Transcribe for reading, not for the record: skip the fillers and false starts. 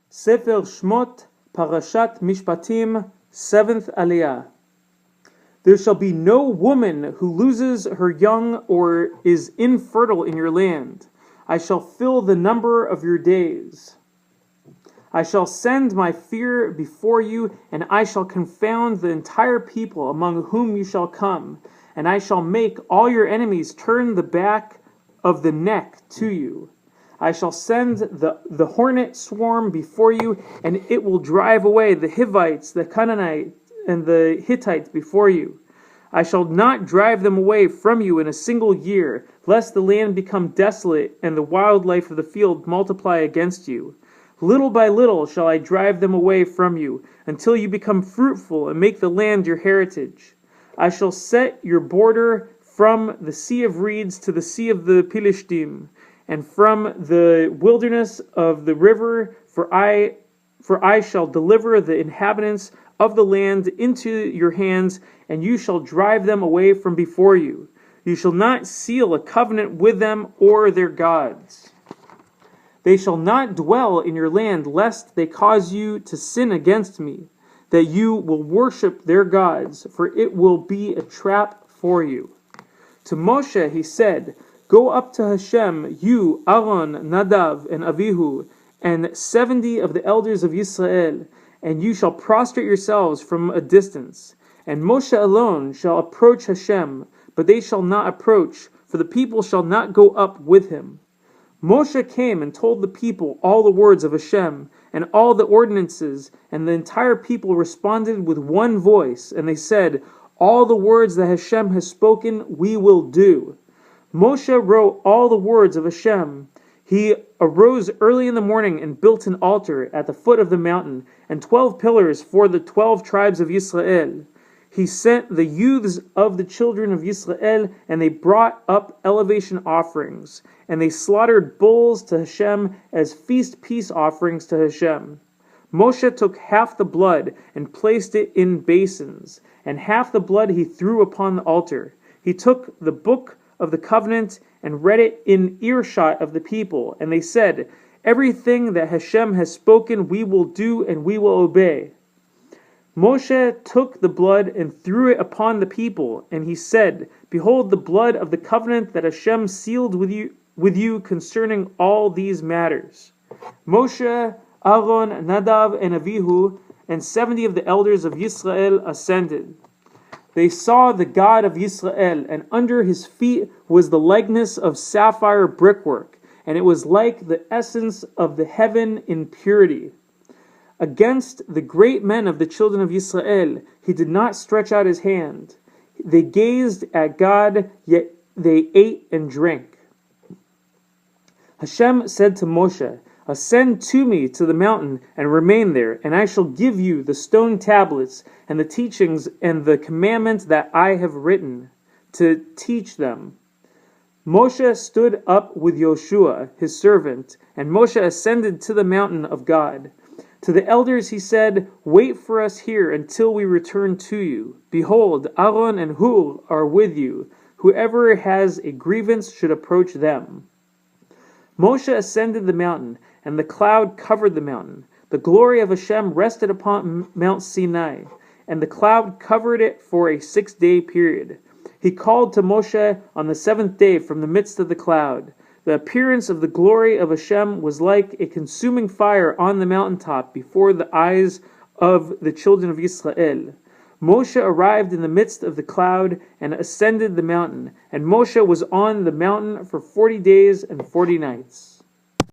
Sefer Shemot, Parashat Mishpatim, 7th Aliyah. There shall be no woman who loses her young or is infertile in your land. I shall fill the number of your days. I shall send my fear before you, and I shall confound the entire people among whom you shall come, and I shall make all your enemies turn the back of the neck to you. I shall send the hornet swarm before you, and it will drive away the Hivites, the Canaanites, and the Hittites before you. I shall not drive them away from you in a single year, lest the land become desolate and the wildlife of the field multiply against you. Little by little shall I drive them away from you, until you become fruitful and make the land your heritage. I shall set your border from the Sea of Reeds to the Sea of the Philistine, and from the wilderness of the river, for I shall deliver the inhabitants of the land into your hands, and you shall drive them away from before you. You shall not seal a covenant with them or their gods. They shall not dwell in your land, lest they cause you to sin against me, that you will worship their gods, for it will be a trap for you. To Moshe he said, Go up to Hashem, you, Aaron, Nadav, and Avihu, and 70 of the elders of Israel, and you shall prostrate yourselves from a distance. And Moshe alone shall approach Hashem, but they shall not approach, for the people shall not go up with him. Moshe came and told the people all the words of Hashem, and all the ordinances, and the entire people responded with one voice, and they said, All the words that Hashem has spoken, we will do. Moshe wrote all the words of Hashem. He arose early in the morning and built an altar at the foot of the mountain, and 12 pillars for the 12 tribes of Israel. He sent the youths of the children of Israel, and they brought up elevation offerings, and they slaughtered bulls to Hashem as feast peace offerings to Hashem. Moshe took half the blood and placed it in basins, and half the blood he threw upon the altar. He took the book of the covenant and read it in earshot of the people, and they said, Everything that Hashem has spoken we will do and we will obey. Moshe took the blood and threw it upon the people, and he said, Behold the blood of the covenant that Hashem sealed with you concerning all these matters. Moshe, Aaron, Nadav, and Avihu, and 70 of the elders of Israel ascended. They saw the God of Israel, and under his feet was the likeness of sapphire brickwork, and it was like the essence of the heaven in purity. Against the great men of the children of Israel, he did not stretch out his hand. They gazed at God, yet they ate and drank. Hashem said to Moshe, Ascend to me to the mountain and remain there, and I shall give you the stone tablets and the teachings and the commandments that I have written to teach them. Moshe stood up with Yoshua, his servant, and Moshe ascended to the mountain of God. To the elders he said, Wait for us here until we return to you. Behold, Aaron and Hur are with you. Whoever has a grievance should approach them. Moshe ascended the mountain, and the cloud covered the mountain. The glory of Hashem rested upon Mount Sinai, and the cloud covered it for a 6-day period. He called to Moshe on the 7th day from the midst of the cloud. The appearance of the glory of Hashem was like a consuming fire on the mountaintop before the eyes of the children of Israel. Moshe arrived in the midst of the cloud and ascended the mountain, and Moshe was on the mountain for 40 days and 40 nights.